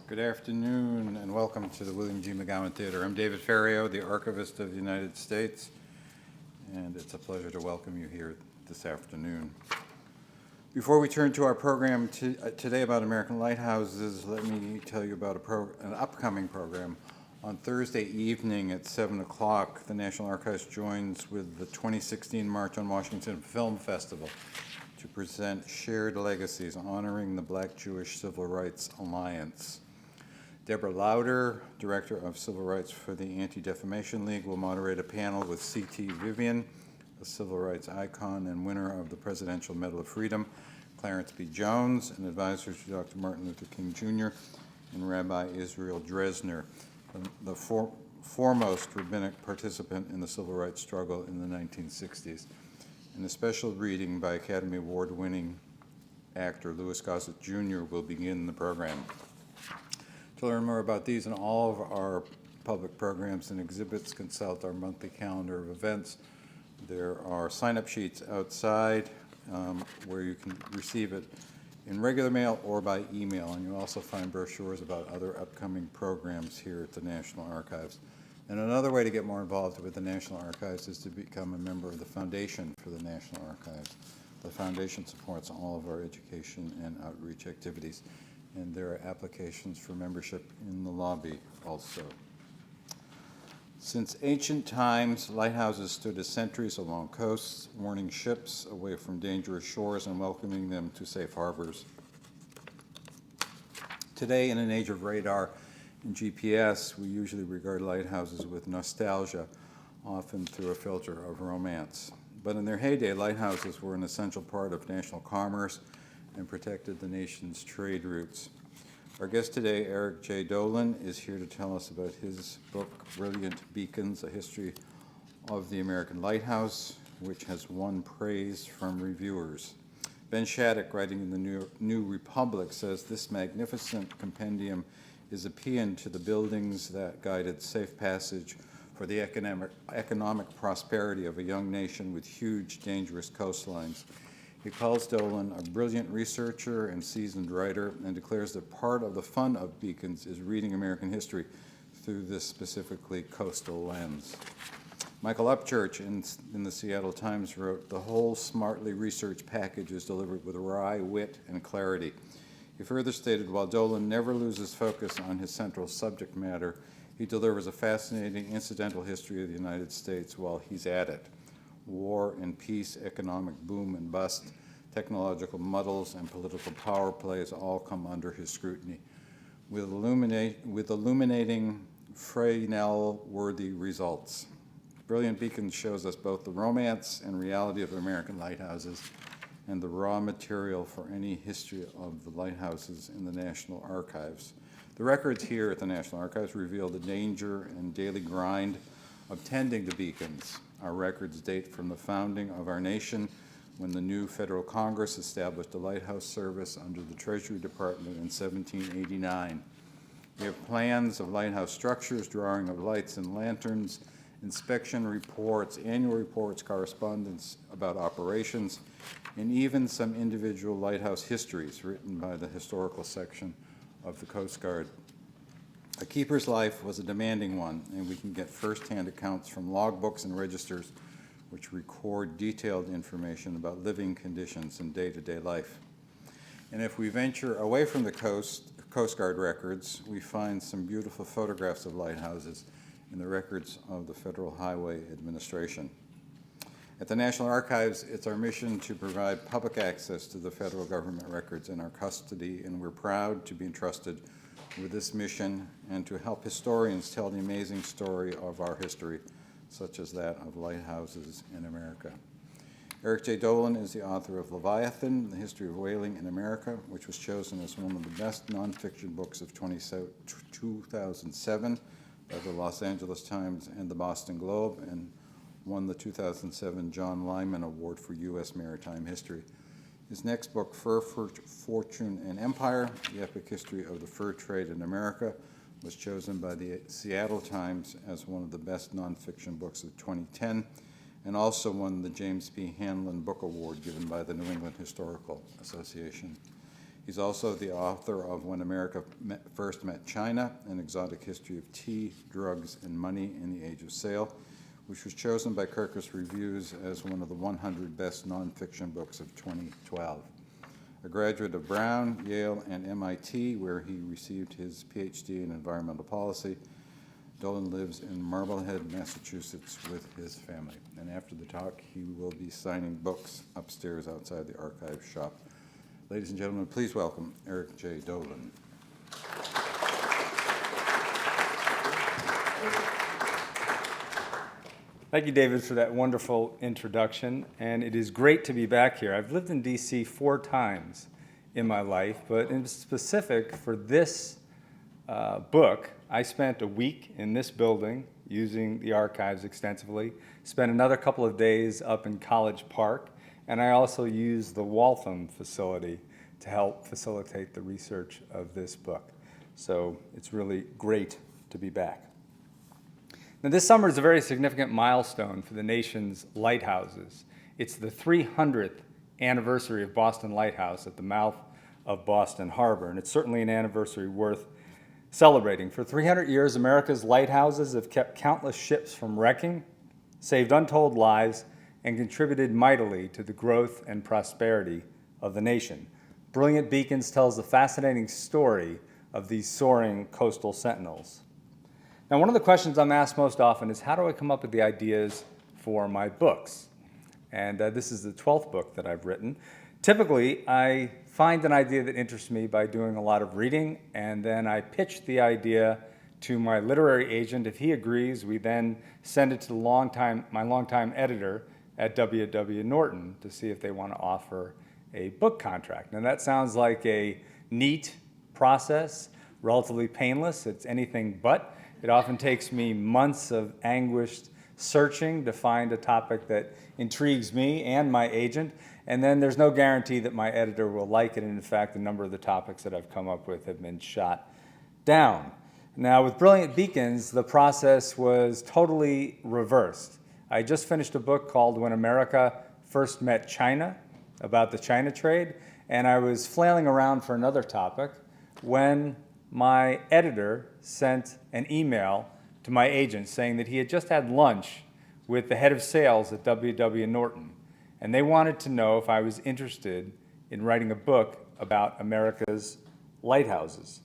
Good afternoon and welcome to the William G. McGowan Theater. I'm David Ferriero, the Archivist of the United States, and it's a pleasure to welcome you here this afternoon. Before we turn to our program today about American lighthouses, let me tell you about an upcoming program. On Thursday evening at 7 o'clock, the National Archives joins with the 2016 March on Washington Film Festival to present Shared Legacies, honoring the Black Jewish Civil Rights Alliance. Deborah Lauder, Director of Civil Rights for the Anti-Defamation League, will moderate a panel with C.T. Vivian, a civil rights icon and winner of the Presidential Medal of Freedom, Clarence B. Jones, an advisor to Dr. Martin Luther King Jr., and Rabbi Israel Dresner, the foremost rabbinic participant in the civil rights struggle in the 1960s. And a special reading by Academy Award-winning actor Louis Gossett Jr. will begin the program. To learn more about these and all of our public programs and exhibits, consult our monthly calendar of events. There are sign-up sheets outside where you can receive it in regular mail or by email, and you'll also find brochures about other upcoming programs here at the National Archives. And another way to get more involved with the National Archives is to become a member of the Foundation for the National Archives. The Foundation supports all of our education and outreach activities, and there are applications for membership in the lobby also. Since ancient times, lighthouses stood as sentries along coasts, warning ships away from dangerous shores and welcoming them to safe harbors. Today, in an age of radar and GPS, we usually regard lighthouses with nostalgia, often through a filter of romance. But in their heyday, lighthouses were an essential part of national commerce and protected the nation's trade routes. Our guest today, Eric Jay Dolin, is here to tell us about his book, Brilliant Beacons, A History of the American Lighthouse, which has won praise from reviewers. Ben Shattuck, writing in the New Republic, says this magnificent compendium is a paean to the buildings that guided safe passage for the economic prosperity of a young nation with huge, dangerous coastlines. He calls Dolin a brilliant researcher and seasoned writer and declares that part of the fun of Beacons is reading American history through this specifically coastal lens. Michael Upchurch in the Seattle Times wrote, "The whole smartly researched package is delivered with wry wit and clarity." He further stated, while Dolin never loses focus on his central subject matter, he delivers a fascinating incidental history of the United States while he's at it. War and peace, economic boom and bust, technological muddles, and political power plays all come under his scrutiny, with illuminating Fresnel-worthy results. Brilliant Beacons shows us both the romance and reality of American lighthouses and the raw material for any history of the lighthouses in the National Archives. The records here at the National Archives reveal the danger and daily grind of tending the beacons. Our records date from the founding of our nation, when the new federal Congress established a lighthouse service under the Treasury Department in 1789. We have plans of lighthouse structures, drawing of lights and lanterns, inspection reports, annual reports, correspondence about operations, and even some individual lighthouse histories written by the historical section of the Coast Guard. A keeper's life was a demanding one, and we can get firsthand accounts from logbooks and registers which record detailed information about living conditions and day-to-day life. And if we venture away from the Coast Guard records, we find some beautiful photographs of lighthouses in the records of the Federal Highway Administration. At the National Archives, it's our mission to provide public access to the federal government records in our custody, and we're proud to be entrusted with this mission and to help historians tell the amazing story of our history, such as that of lighthouses in America. Eric Jay Dolin is the author of Leviathan, The History of Whaling in America, which was chosen as one of the best nonfiction books of 2007 by the Los Angeles Times and the Boston Globe, and won the 2007 John Lyman Award for U.S. Maritime History. His next book, Fur, Fortune, and Empire, The Epic History of the Fur Trade in America, was chosen by the Seattle Times as one of the best nonfiction books of 2010, and also won the James P. Hanlon Book Award given by the New England Historical Association. He's also the author of When America First Met China, An Exotic History of Tea, Drugs, and Money in the Age of Sail, which was chosen by Kirkus Reviews as one of the 100 best nonfiction books of 2012. A graduate of Brown, Yale, and MIT, where he received his PhD in environmental policy, Dolin lives in Marblehead, Massachusetts with his family. And after the talk, he will be signing books upstairs outside the archive shop. Ladies and gentlemen, please welcome Eric J. Dolin. Thank you, David, for that wonderful introduction. And it is great to be back here. I've lived in D.C. 4 times in my life, but in specific for this book, I spent a week in this building using the archives extensively, spent another couple of days up in College Park, and I also used the Waltham facility to help facilitate the research of this book. So it's really great to be back. Now, this summer is a very significant milestone for the nation's lighthouses. It's the 300th anniversary of Boston Lighthouse at the mouth of Boston Harbor, and it's certainly an anniversary worth celebrating. For 300 years, America's lighthouses have kept countless ships from wrecking, saved untold lives, and contributed mightily to the growth and prosperity of the nation. Brilliant Beacons tells the fascinating story of these soaring coastal sentinels. Now, one of the questions I'm asked most often is, how do I come up with the ideas for my books? And this is the 12th book that I've written. Typically, I find an idea that interests me by doing a lot of reading, and then I pitch the idea to my literary agent. If he agrees, we then send it to my longtime editor at W.W. Norton to see if they want to offer a book contract. Now, that sounds like a neat process, relatively painless. It's anything but. It often takes me months of anguished searching to find a topic that intrigues me and my agent, and then there's no guarantee that my editor will like it, and in fact, a number of the topics that I've come up with have been shot down. Now, with Brilliant Beacons, the process was totally reversed. I just finished a book called When America First Met China, about the China trade, and I was flailing around for another topic when my editor sent an email to my agent saying that he had just had lunch with the head of sales at W.W. Norton, and they wanted to know if I was interested in writing a book about America's lighthouses.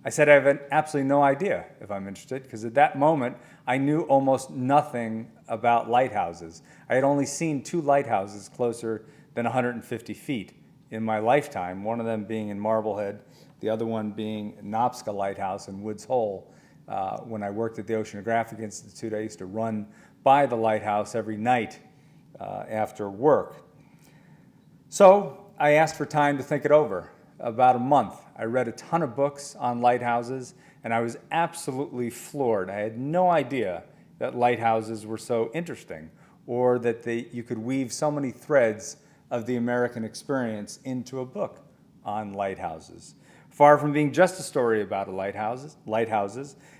I said I have absolutely no idea if I'm interested, because at that moment I knew almost nothing about lighthouses. I had only seen 2 lighthouses closer than 150 feet in my lifetime, one of them being in Marblehead, the other one being Nopska Lighthouse in Woods Hole. When I worked at the Oceanographic Institute, I used to run by the lighthouse every night after work. So I asked for time to think it over. About a month. I read a ton of books on lighthouses, and I was absolutely floored. I had no idea that lighthouses were so interesting, or that you could weave so many threads of the American experience into a book on lighthouses. Far from being just a story about lighthouses,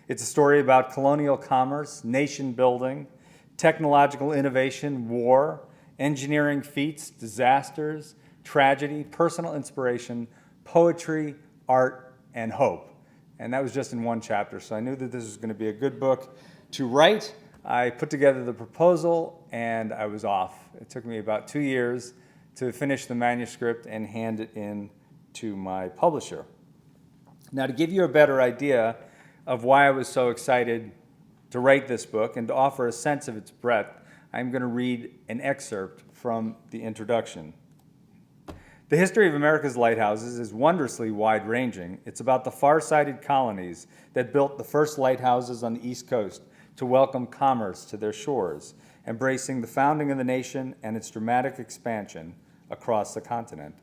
it's a story about colonial commerce, nation building, technological innovation, war, engineering feats, disasters, tragedy, personal inspiration, poetry, art, and hope. And that was just in one chapter, so I knew that this was going to be a good book to write. I put together the proposal, and I was off. It took me about 2 years to finish the manuscript and hand it in to my publisher. Now, to give you a better idea of why I was so excited to write this book and to offer a sense of its breadth, I'm going to read an excerpt from the introduction. The history of America's lighthouses is wondrously wide-ranging. It's about the far-sighted colonies that built the first lighthouses on the East Coast to welcome commerce to their shores, embracing the founding of the nation and its dramatic expansion across the continent.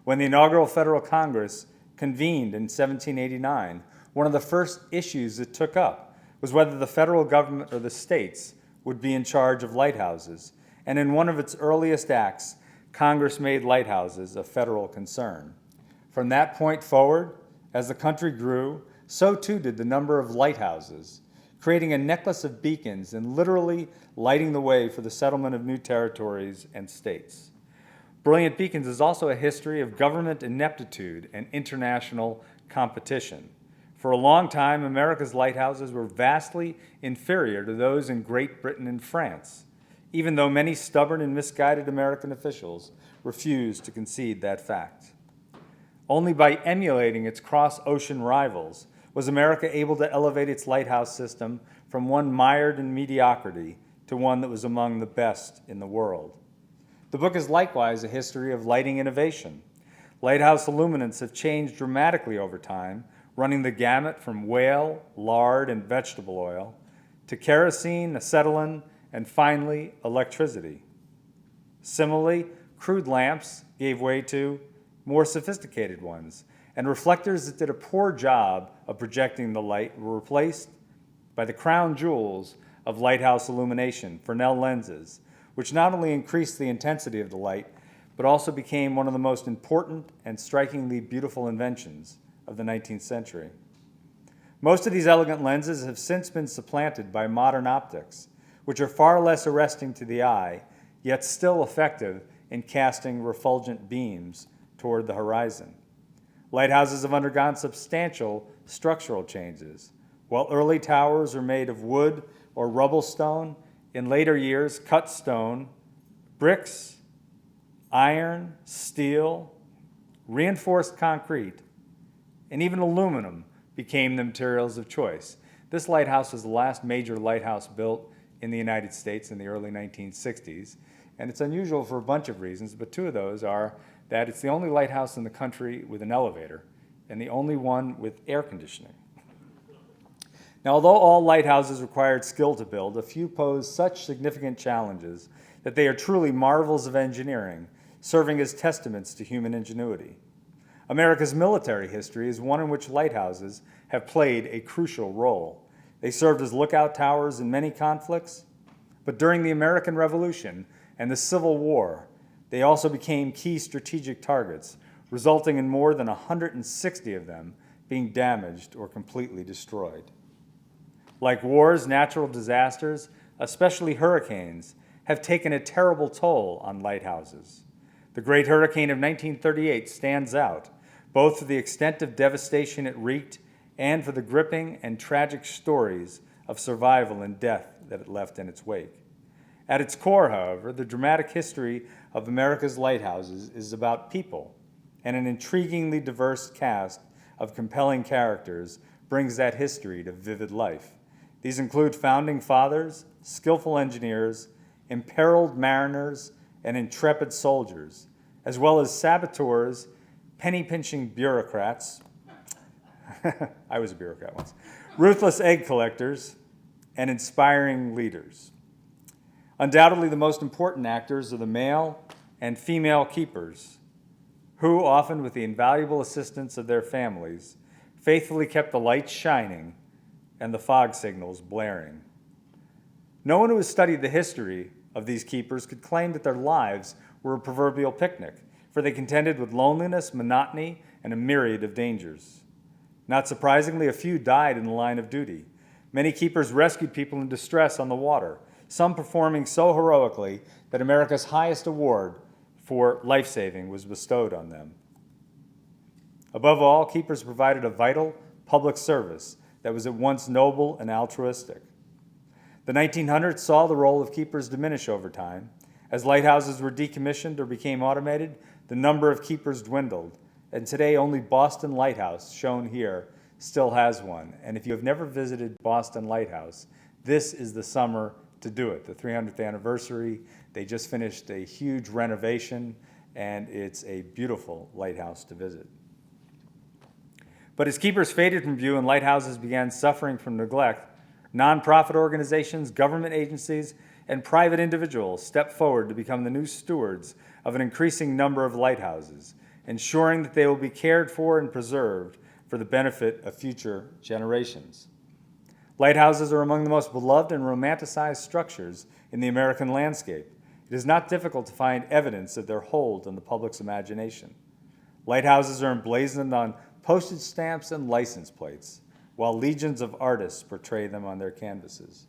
When the inaugural Federal Congress convened in 1789, one of the first issues it took up was whether the federal government or the states would be in charge of lighthouses. And in one of its earliest acts, Congress made lighthouses a federal concern. From that point forward, as the country grew, so too did the number of lighthouses, creating a necklace of beacons and literally lighting the way for the settlement of new territories and states. Brilliant Beacons is also a history of government ineptitude and international competition. For a long time, America's lighthouses were vastly inferior to those in Great Britain and France, even though many stubborn and misguided American officials refused to concede that fact. Only by emulating its cross-ocean rivals was America able to elevate its lighthouse system from one mired in mediocrity to one that was among the best in the world. The book is likewise a history of lighting innovation. Lighthouse illuminants have changed dramatically over time, running the gamut from whale, lard, and vegetable oil to kerosene, acetylene, and finally, electricity. Similarly, crude lamps gave way to more sophisticated ones, and reflectors that did a poor job of projecting the light were replaced by the crown jewels of lighthouse illumination, Fresnel lenses, which not only increased the intensity of the light, but also became one of the most important and strikingly beautiful inventions of the 19th century. Most of these elegant lenses have since been supplanted by modern optics, which are far less arresting to the eye, yet still effective in casting refulgent beams toward the horizon. Lighthouses have undergone substantial structural changes. While early towers were made of wood or rubble stone, in later years, cut stone, bricks, iron, steel, reinforced concrete, and even aluminum became the materials of choice. This lighthouse was the last major lighthouse built in the United States in the early 1960s, and it's unusual for a bunch of reasons, but two of those are that it's the only lighthouse in the country with an elevator and the only one with air conditioning. Now, although all lighthouses required skill to build, a few pose such significant challenges that they are truly marvels of engineering, serving as testaments to human ingenuity. America's military history is one in which lighthouses have played a crucial role. They served as lookout towers in many conflicts, but during the American Revolution and the Civil War, they also became key strategic targets, resulting in more than 160 of them being damaged or completely destroyed. Like wars, natural disasters, especially hurricanes, have taken a terrible toll on lighthouses. The Great Hurricane of 1938 stands out, both for the extent of devastation it wreaked and for the gripping and tragic stories of survival and death that it left in its wake. At its core, however, the dramatic history of America's lighthouses is about people, and an intriguingly diverse cast of compelling characters brings that history to vivid life. These include founding fathers, skillful engineers, imperiled mariners, and intrepid soldiers, as well as saboteurs, penny-pinching bureaucrats, I was a bureaucrat once, ruthless egg collectors, and inspiring leaders. Undoubtedly, the most important actors are the male and female keepers, who, often with the invaluable assistance of their families, faithfully kept the lights shining and the fog signals blaring. No one who has studied the history of these keepers could claim that their lives were a proverbial picnic, for they contended with loneliness, monotony, and a myriad of dangers. Not surprisingly, a few died in the line of duty. Many keepers rescued people in distress on the water, some performing so heroically that America's highest award for life-saving was bestowed on them. Above all, keepers provided a vital public service that was at once noble and altruistic. The 1900s saw the role of keepers diminish over time. As lighthouses were decommissioned or became automated, the number of keepers dwindled, and today only Boston Lighthouse, shown here, still has one. And if you have never visited Boston Lighthouse, this is the summer to do it. The 300th anniversary, they just finished a huge renovation, and it's a beautiful lighthouse to visit. But as keepers faded from view and lighthouses began suffering from neglect, nonprofit organizations, government agencies, and private individuals stepped forward to become the new stewards of an increasing number of lighthouses, ensuring that they will be cared for and preserved for the benefit of future generations. Lighthouses are among the most beloved and romanticized structures in the American landscape. It is not difficult to find evidence of their hold on the public's imagination. Lighthouses are emblazoned on postage stamps and license plates, while legions of artists portray them on their canvases.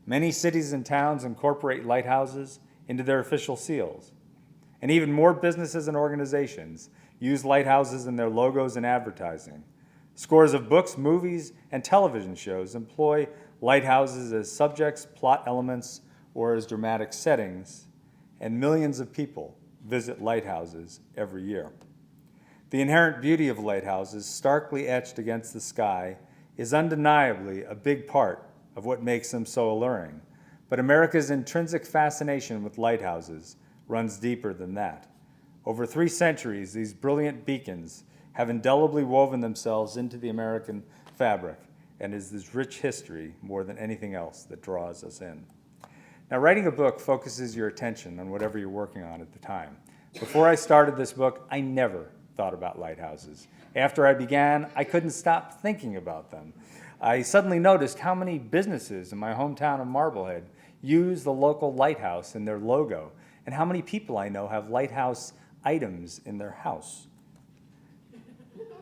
Many cities and towns incorporate lighthouses into their official seals. And even more businesses and organizations use lighthouses in their logos and advertising. Scores of books, movies, and television shows employ lighthouses as subjects, plot elements, or as dramatic settings, and millions of people visit lighthouses every year. The inherent beauty of lighthouses, starkly etched against the sky, is undeniably a big part of what makes them so alluring. But America's intrinsic fascination with lighthouses runs deeper than that. Over 3 centuries, these brilliant beacons have indelibly woven themselves into the American fabric, and it is this rich history more than anything else that draws us in. Now, writing a book focuses your attention on whatever you're working on at the time. Before I started this book, I never thought about lighthouses. After I began, I couldn't stop thinking about them. I suddenly noticed how many businesses in my hometown of Marblehead use the local lighthouse in their logo, and how many people I know have lighthouse items in their house.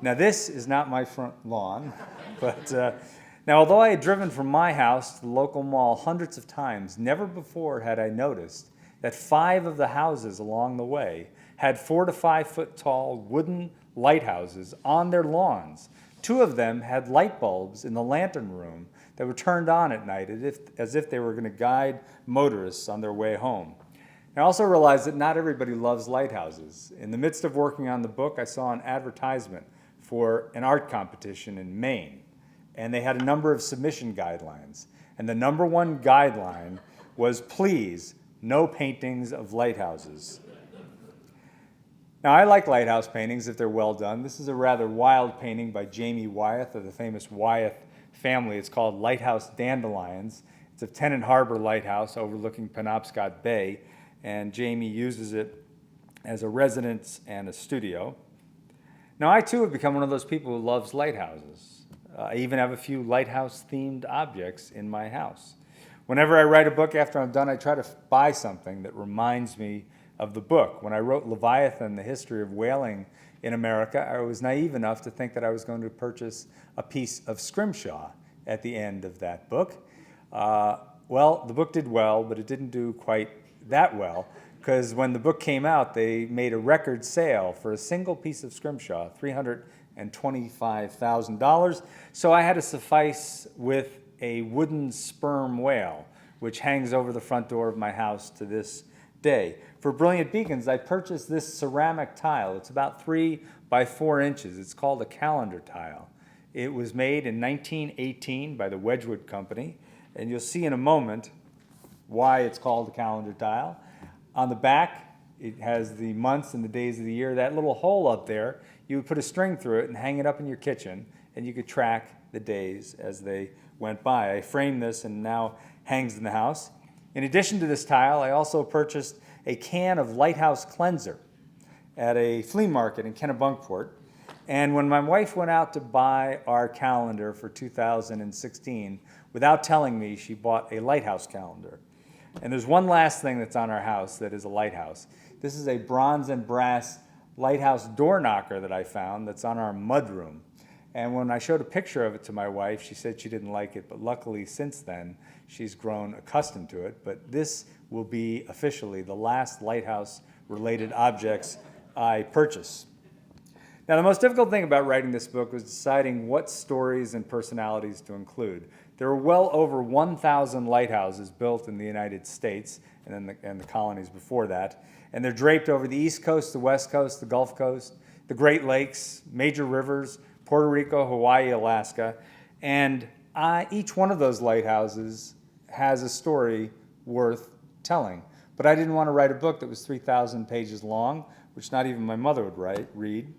Now, this is not my front lawn, but now, although I had driven from my house to the local mall hundreds of times, never before had I noticed that 5 of the houses along the way had 4 to 5 foot tall wooden lighthouses on their lawns. 2 of them had light bulbs in the lantern room that were turned on at night as if they were going to guide motorists on their way home. I also realized that not everybody loves lighthouses. In the midst of working on the book, I saw an advertisement for an art competition in Maine, and they had a number of submission guidelines. And the number 1 guideline was, please, no paintings of lighthouses. Now, I like lighthouse paintings if they're well done. This is a rather wild painting by Jamie Wyeth of the famous Wyeth family. It's called Lighthouse Dandelions. It's a Tennant Harbor lighthouse overlooking Penobscot Bay, and Jamie uses it as a residence and a studio. Now, I too have become one of those people who loves lighthouses. I even have a few lighthouse-themed objects in my house. Whenever I write a book after I'm done, I try to buy something that reminds me of the book. When I wrote Leviathan, The History of Whaling in America, I was naive enough to think that I was going to purchase a piece of scrimshaw at the end of that book. Well, the book did well, but it didn't do quite that well, because when the book came out, they made a record sale for a single piece of scrimshaw, $325,000. So I had to suffice with a wooden sperm whale, which hangs over the front door of my house to this day. For Brilliant Beacons, I purchased this ceramic tile. It's about 3 by 4 inches. It's called a calendar tile. It was made in 1918 by the Wedgwood Company, and you'll see in a moment why it's called a calendar tile. On the back, it has the months and the days of the year. That little hole up there, you would put a string through it and hang it up in your kitchen, and you could track the days as they went by. I framed this and now hangs in the house. In addition to this tile, I also purchased a can of Lighthouse cleanser at a flea market in Kennebunkport. And when my wife went out to buy our calendar for 2016, without telling me, she bought a Lighthouse calendar. And there's one last thing that's on our house that is a lighthouse. This is a bronze and brass lighthouse door knocker that I found that's on our mudroom. And when I showed a picture of it to my wife, she said she didn't like it, but luckily since then, she's grown accustomed to it. But this will be officially the last lighthouse-related objects I purchase. Now, the most difficult thing about writing this book was deciding what stories and personalities to include. There were well over 1,000 lighthouses built in the United States and the colonies before that, and they're draped over the East Coast, the West Coast, the Gulf Coast, the Great Lakes, major rivers, Puerto Rico, Hawaii, Alaska, and each one of those lighthouses has a story worth telling. But I didn't want to write a book that was 3,000 pages long, which not even my mother would read.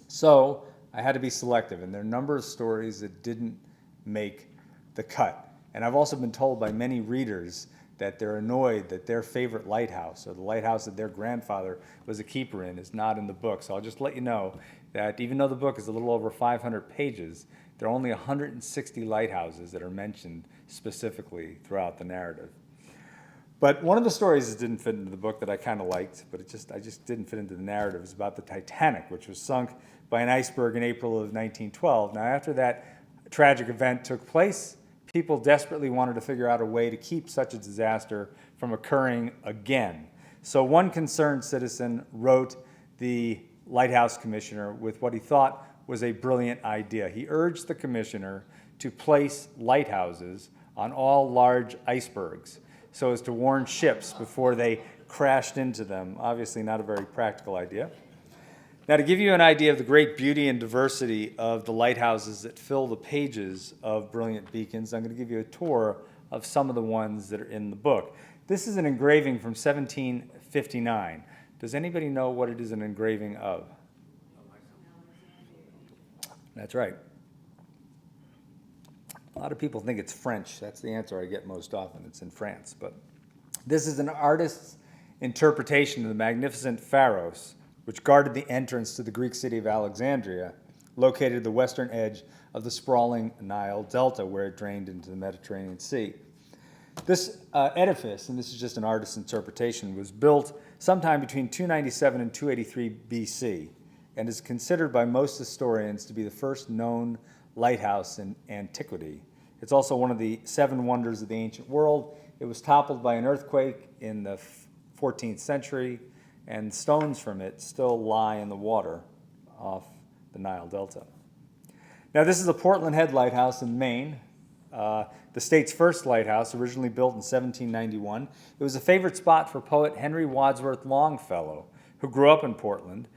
So I had to be selective, and there are a number of stories that didn't make the cut. And I've also been told by many readers that they're annoyed that their favorite lighthouse, or the lighthouse that their grandfather was a keeper in, is not in the book. So I'll just let you know that even though the book is a little over 500 pages, there are only 160 lighthouses that are mentioned specifically throughout the narrative. But one of the stories that didn't fit into the book that I kind of liked, but I just didn't fit into the narrative, is about the Titanic, which was sunk by an iceberg in April of 1912. Now, after that tragic event took place, people desperately wanted to figure out a way to keep such a disaster from occurring again. So one concerned citizen wrote the Lighthouse Commissioner with what he thought was a brilliant idea. He urged the commissioner to place lighthouses on all large icebergs so as to warn ships before they crashed into them. Obviously not a very practical idea. Now, to give you an idea of the great beauty and diversity of the lighthouses that fill the pages of Brilliant Beacons, I'm going to give you a tour of some of the ones that are in the book. This is an engraving from 1759. Does anybody know what it is an engraving of? That's right. A lot of people think it's French. That's the answer I get most often. It's in France. But this is an artist's interpretation of the magnificent Pharos, which guarded the entrance to the Greek city of Alexandria, located at the western edge of the sprawling Nile Delta, where it drained into the Mediterranean Sea. This edifice, and this is just an artist's interpretation, was built sometime between 297 and 283 BC, and is considered by most historians to be the first known lighthouse in antiquity. It's also one of the 7 wonders of the ancient world. It was toppled by an earthquake in the 14th century, and stones from it still lie in the water off the Nile Delta. Now, this is the Portland Head Lighthouse in Maine, the state's first lighthouse, originally built in 1791. It was a favorite spot for poet Henry Wadsworth Longfellow, who grew up in Portland,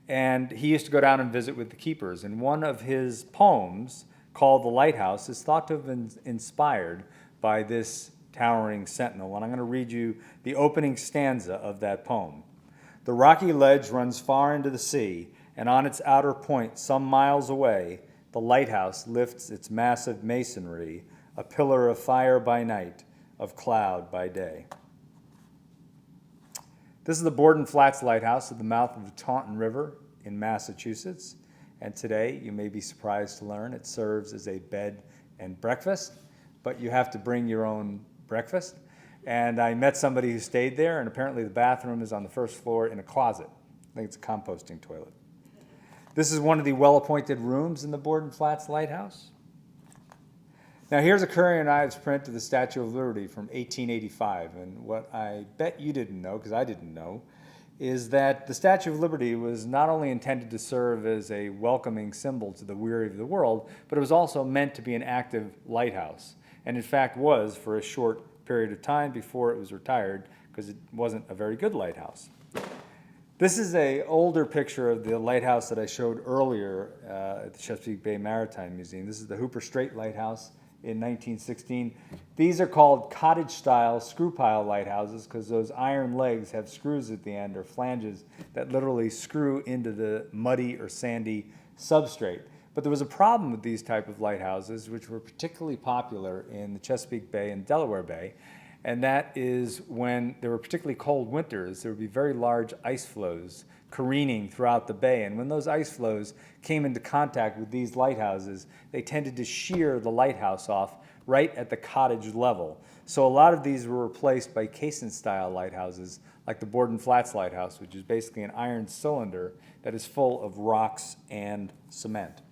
and he used to go down and visit with the keepers. And one of his poems, called The Lighthouse, is thought to have been inspired by this towering sentinel. And I'm going to read you the opening stanza of that poem. The rocky ledge runs far into the sea, and on its outer point, some miles away, the lighthouse lifts its massive masonry, a pillar of fire by night, of cloud by day. This is the Borden Flats Lighthouse at the mouth of the Taunton River in Massachusetts. And today, you may be surprised to learn, it serves as a bed and breakfast, but you have to bring your own breakfast. And I met somebody who stayed there, and apparently the bathroom is on the first floor in a closet. I think it's a composting toilet. This is one of the well-appointed rooms in the Borden Flats Lighthouse. Now, here's a Curry and Ives print of the Statue of Liberty from 1885. And what I bet you didn't know, because I didn't know, is that the Statue of Liberty was not only intended to serve as a welcoming symbol to the weary of the world, but it was also meant to be an active lighthouse. And in fact was for a short period of time before it was retired, because it wasn't a very good lighthouse. This is an older picture of the lighthouse that I showed earlier at the Chesapeake Bay Maritime Museum. This is the Hooper Strait Lighthouse in 1916. These are called cottage-style screw-pile lighthouses because those iron legs have screws at the end, or flanges, that literally screw into the muddy or sandy substrate. But there was a problem with these type of lighthouses, which were particularly popular in the Chesapeake Bay and Delaware Bay, and that is when there were particularly cold winters, there would be very large ice flows careening throughout the bay. And when those ice flows came into contact with these lighthouses, they tended to shear the lighthouse off right at the cottage level. So a lot of these were replaced by caisson-style lighthouses, like the Borden Flats Lighthouse, which is basically an iron cylinder that is full of rocks and cement.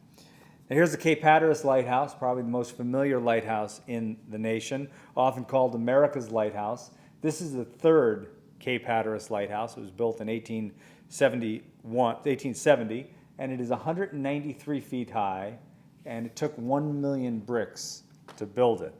Now, here's the Cape Hatteras Lighthouse, probably the most familiar lighthouse in the nation, often called America's Lighthouse. This is the third Cape Hatteras Lighthouse. It was built in 1870, and it is 193 feet high, and it took 1 million bricks to build it.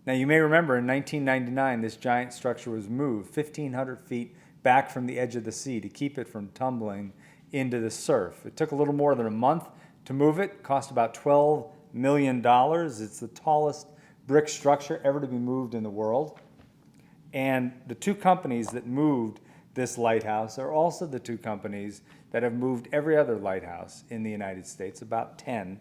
Now, you may remember in 1999, this giant structure was moved 1,500 feet back from the edge of the sea to keep it from tumbling into the surf. It took a little more than a month to move it. It cost about $12 million. It's the tallest brick structure ever to be moved in the world. And the 2 companies that moved this lighthouse are also the 2 companies that have moved every other lighthouse in the United States, about 10.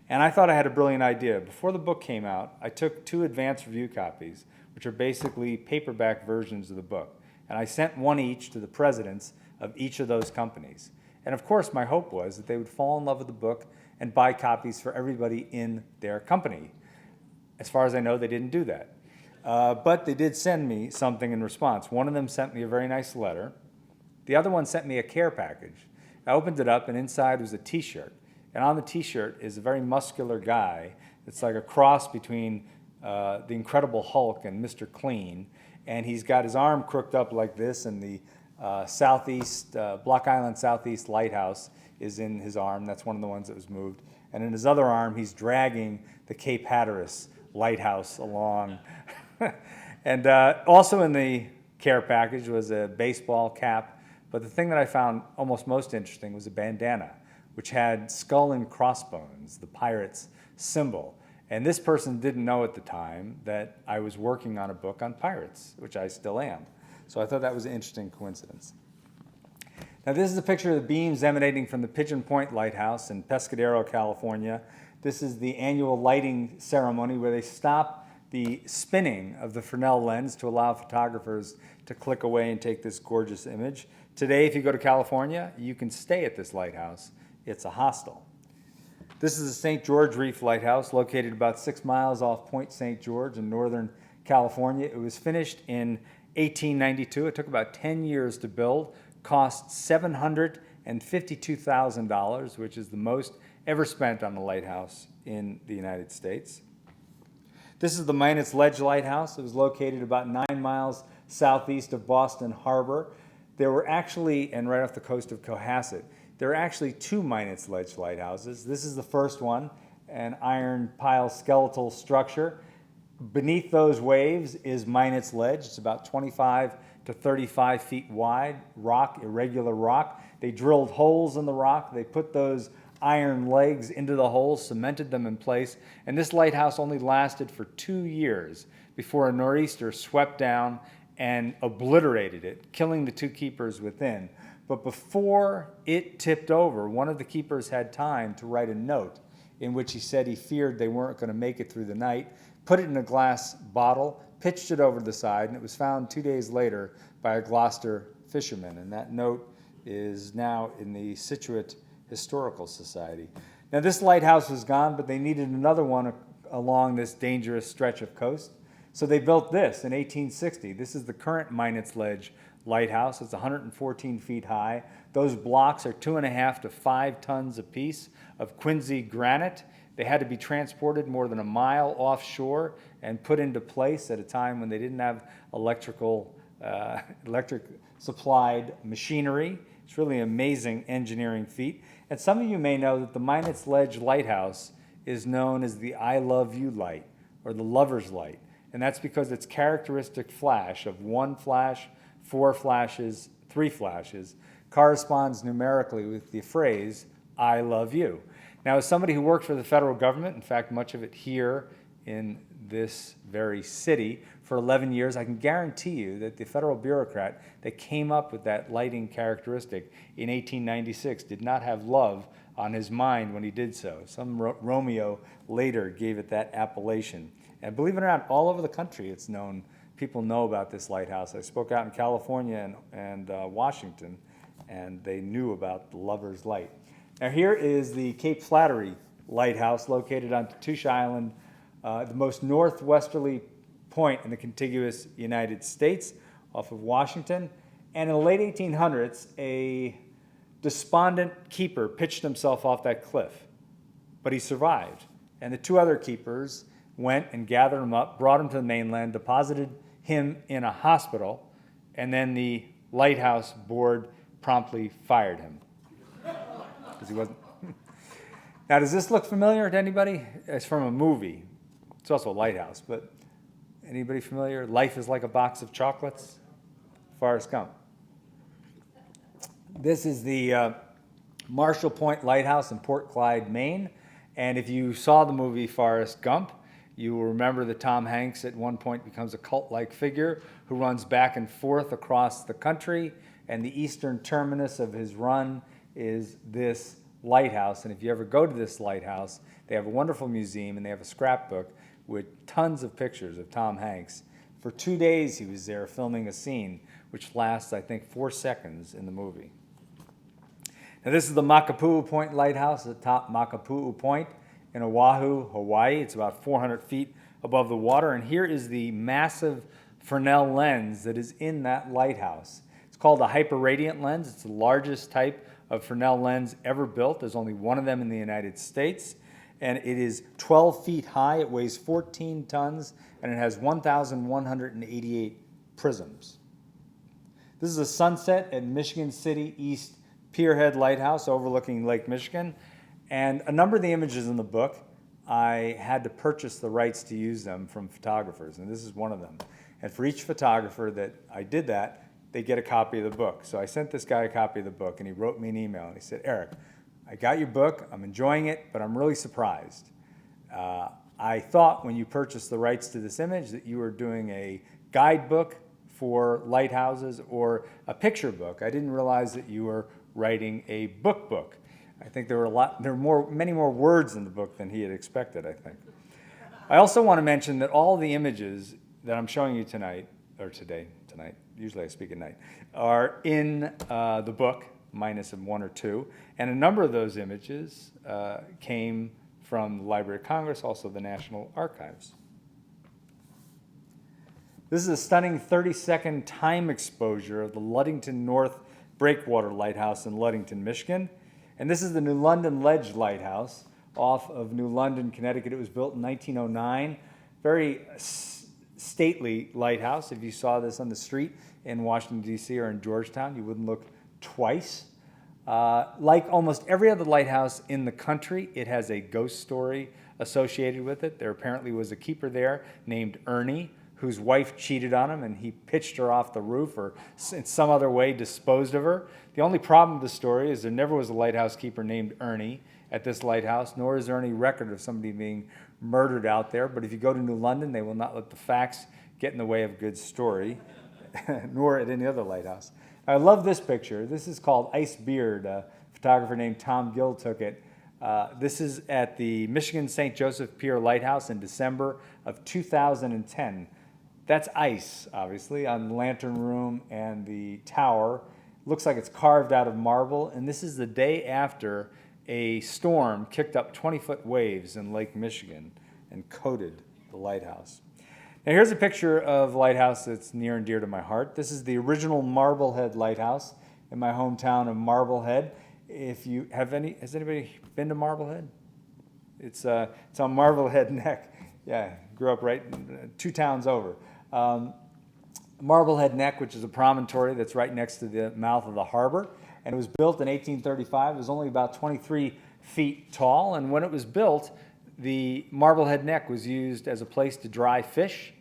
And I thought I had a brilliant idea. Before the book came out, I took 2 advance review copies, which are basically paperback versions of the book. And I sent one each to the presidents of each of those companies. And of course, my hope was that they would fall in love with the book and buy copies for everybody in their company. As far as I know, they didn't do that. But they did send me something in response. One of them sent me a very nice letter. The other one sent me a care package. I opened it up, and inside was a T-shirt. And on the T-shirt is a very muscular guy. It's like a cross between the Incredible Hulk and Mr. Clean. and he's got his arm crooked up like this, and the southeast, Block Island Southeast Lighthouse is in his arm. That's one of the ones that was moved. And in his other arm, he's dragging the Cape Hatteras Lighthouse along. And also in the care package was a baseball cap. But the thing that I found almost most interesting was a bandana, which had skull and crossbones, the pirate's symbol. And this person didn't know at the time that I was working on a book on pirates, which I still am. So I thought that was an interesting coincidence. Now this is a picture of the beams emanating from the Pigeon Point Lighthouse in Pescadero, California. This is the annual lighting ceremony where they stop the spinning of the Fresnel lens to allow photographers to click away and take this gorgeous image. Today, if you go to California, you can stay at this lighthouse. It's a hostel. This is the St. George Reef Lighthouse, located about 6 miles off Point St. George in northern California. It was finished in 1892. It took about 10 years to build, cost $752,000, which is the most ever spent on a lighthouse in the United States. This is the Minot's Ledge Lighthouse. It was located about 9 miles southeast of Boston Harbor. There were actually, and right off the coast of Cohasset, there are actually 2 Minot's Ledge lighthouses. This is the first one, an iron pile skeletal structure. Beneath those waves is Minot's Ledge. It's about 25 to 35 feet wide, rock, irregular rock. They drilled holes in the rock. They put those iron legs into the holes, cemented them in place, and this lighthouse only lasted for 2 years before a nor'easter swept down and obliterated it, killing the 2 keepers within. But before it tipped over, one of the keepers had time to write a note in which he said he feared they weren't going to make it through the night, put it in a glass bottle, pitched it over the side, and it was found 2 days later by a Gloucester fisherman. And that note is now in the Scituate Historical Society. Now this lighthouse was gone, but they needed another one along this dangerous stretch of coast. So they built this in 1860. This is the current Minot's Ledge Lighthouse. It's 114 feet high. Those blocks are 2.5 to 5 tons apiece of Quincy granite. They had to be transported more than a mile offshore and put into place at a time when they didn't have electric supplied machinery. It's really an amazing engineering feat. And some of you may know that the Minot's Ledge Lighthouse is known as the I Love You light, or the Lover's Light. And that's because its characteristic flash of 1 flash, 4 flashes, 3 flashes corresponds numerically with the phrase, I love you. Now, as somebody who worked for the federal government, in fact, much of it here in this very city, for 11 years, I can guarantee you that the federal bureaucrat that came up with that lighting characteristic in 1896 did not have love on his mind when he did so. Some Romeo later gave it that appellation. And believe it or not, all over the country it's known. People know about this lighthouse. I spoke out in California and Washington, and they knew about the Lover's Light. Now here is the Cape Flattery Lighthouse, located on Tatoosh Island, the most northwesterly point in the contiguous United States, off of Washington. And in the late 1800s, a despondent keeper pitched himself off that cliff, but he survived. And the 2 other keepers went and gathered him up, brought him to the mainland, deposited him in a hospital, and then the lighthouse board promptly fired him because he wasn't. Now, does this look familiar to anybody? It's from a movie. It's also a lighthouse, but anybody familiar? Life is Like a Box of Chocolates? Forrest Gump. This is the Marshall Point Lighthouse in Port Clyde, Maine. And if you saw the movie Forrest Gump, you will remember that Tom Hanks at one point becomes a cult-like figure who runs back and forth across the country, and the eastern terminus of his run is this lighthouse. And if you ever go to this lighthouse, they have a wonderful museum and they have a scrapbook with tons of pictures of Tom Hanks. For 2 days he was there filming a scene which lasts, I think, 4 seconds in the movie. Now this is the Makapuu Point Lighthouse at top Makapuu Point in Oahu, Hawaii. It's about 400 feet above the water, and here is the massive Fresnel lens that is in that lighthouse. It's called a hyperradiant lens. It's the largest type of Fresnel lens ever built. There's only one of them in the United States, and it is 12 feet high. It weighs 14 tons, and it has 1,188 prisms. This is a sunset at Michigan City East Pierhead Lighthouse overlooking Lake Michigan. And a number of the images in the book, I had to purchase the rights to use them from photographers, and this is one of them. And for each photographer that I did that, they get a copy of the book. So I sent this guy a copy of the book, and he wrote me an email, and he said, Eric, I got your book, I'm enjoying it, but I'm really surprised. I thought when you purchased the rights to this image that you were doing a guidebook for lighthouses or a picture book. I didn't realize that you were writing a book. I think there were many more words in the book than he had expected, I think. I also want to mention that all the images that I'm showing you tonight, usually I speak at night, are in the book, minus one or two, and a number of those images came from the Library of Congress, also the National Archives. This is a stunning 30-second time exposure of the Ludington North Breakwater Lighthouse in Ludington, Michigan. And this is the New London Ledge Lighthouse off of New London, Connecticut. It was built in 1909. Very stately lighthouse. If you saw this on the street in Washington, D.C. or in Georgetown, you wouldn't look twice. Like almost every other lighthouse in the country, it has a ghost story associated with it. There apparently was a keeper there named Ernie, whose wife cheated on him, and he pitched her off the roof or in some other way disposed of her. The only problem with the story is there never was a lighthouse keeper named Ernie at this lighthouse, nor is there any record of somebody being murdered out there. But if you go to New London, they will not let the facts get in the way of a good story, nor at any other lighthouse. I love this picture. This is called Ice Beard. A photographer named Tom Gill took it. This is at the Michigan St. Joseph Pier Lighthouse in December of 2010. That's ice, obviously, on the lantern room and the tower. Looks like it's carved out of marble, and this is the day after a storm kicked up 20-foot waves in Lake Michigan and coated the lighthouse. Now here's a picture of a lighthouse that's near and dear to my heart. This is the original Marblehead Lighthouse in my hometown of Marblehead. Has anybody been to Marblehead? It's on Marblehead Neck. Yeah, grew up right 2 towns over. Marblehead Neck, which is a promontory that's right next to the mouth of the harbor, and it was built in 1835. It was only about 23 feet tall, and when it was built, the Marblehead Neck was used as a place to dry fish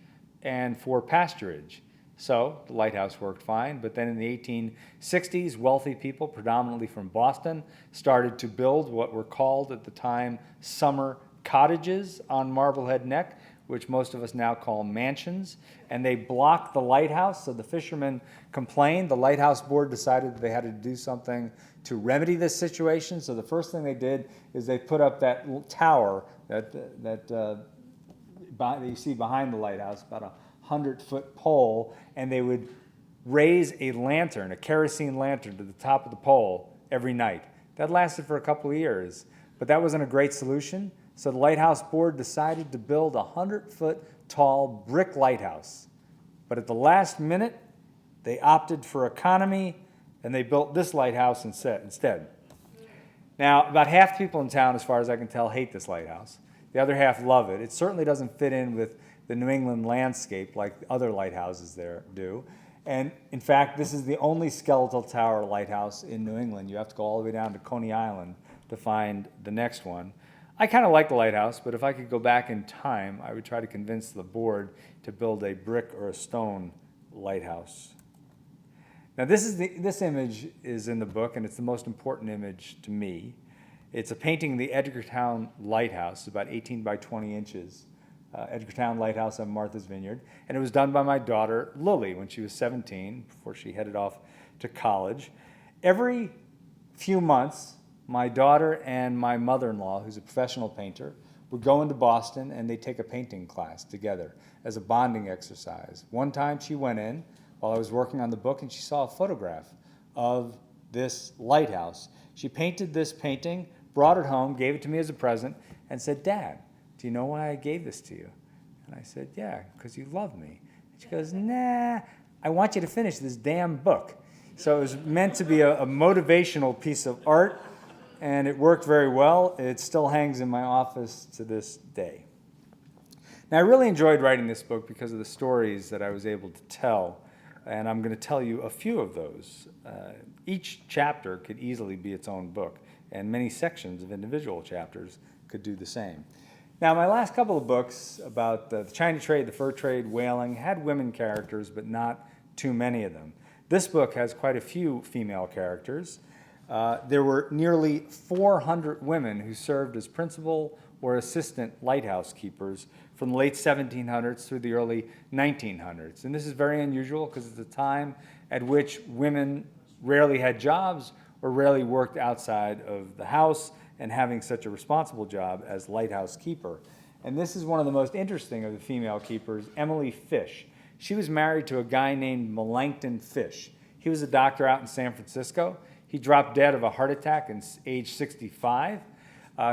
and for pasturage. So the lighthouse worked fine, but then in the 1860s, wealthy people, predominantly from Boston, started to build what were called at the time summer cottages on Marblehead Neck, which most of us now call mansions, and they blocked the lighthouse, so the fishermen complained. The lighthouse board decided that they had to do something to remedy this situation, so the first thing they did is they put up that tower that you see behind the lighthouse, about a 100-foot pole, and they would raise a lantern, a kerosene lantern, to the top of the pole every night. That lasted for a couple of years, but that wasn't a great solution. So the lighthouse board decided to build a 100-foot tall brick lighthouse. But at the last minute, they opted for economy, and they built this lighthouse instead. Now, about half the people in town, as far as I can tell, hate this lighthouse. The other half love it. It certainly doesn't fit in with the New England landscape like other lighthouses there do. And in fact, this is the only skeletal tower lighthouse in New England. You have to go all the way down to Coney Island to find the next one. I kind of like the lighthouse, but if I could go back in time, I would try to convince the board to build a brick or a stone lighthouse. Now this image is in the book, and it's the most important image to me. It's a painting of the Edgartown Lighthouse, about 18 by 20 inches. Edgartown Lighthouse on Martha's Vineyard. And it was done by my daughter, Lily, when she was 17, before she headed off to college. Every few months, my daughter and my mother-in-law, who's a professional painter, would go into Boston and they'd take a painting class together as a bonding exercise. One time she went in while I was working on the book and she saw a photograph of this lighthouse. She painted this painting, brought it home, gave it to me as a present, and said, "Dad, do you know why I gave this to you?" And I said, "Yeah, because you love me." And she goes, "Nah, I want you to finish this damn book." So it was meant to be a motivational piece of art, and it worked very well. It still hangs in my office to this day. Now, I really enjoyed writing this book because of the stories that I was able to tell, and I'm going to tell you a few of those. Each chapter could easily be its own book, and many sections of individual chapters could do the same. Now, my last couple of books about the China trade, the fur trade, whaling, had women characters, but not too many of them. This book has quite a few female characters. There were nearly 400 women who served as principal or assistant lighthouse keepers from the late 1700s through the early 1900s. And this is very unusual because it's a time at which women rarely had jobs or rarely worked outside of the house and having such a responsible job as lighthouse keeper. And this is one of the most interesting of the female keepers, Emily Fish. She was married to a guy named Melanchthon Fish. He was a doctor out in San Francisco. He dropped dead of a heart attack at age 65.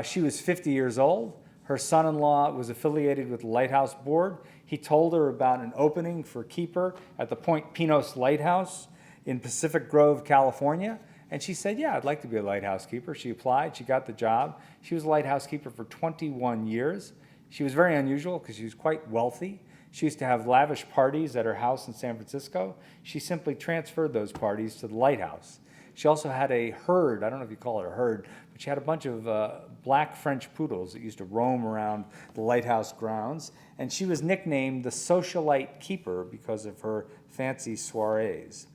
She was 50 years old. Her son-in-law was affiliated with the Lighthouse Board. He told her about an opening for keeper at the Point Pinos Lighthouse in Pacific Grove, California. And she said, yeah, I'd like to be a lighthouse keeper. She applied. She got the job. She was a lighthouse keeper for 21 years. She was very unusual because she was quite wealthy. She used to have lavish parties at her house in San Francisco. She simply transferred those parties to the lighthouse. She also had a herd, I don't know if you call it a herd, but she had a bunch of black French poodles that used to roam around the lighthouse grounds. And she was nicknamed the socialite keeper because of her fancy soirees.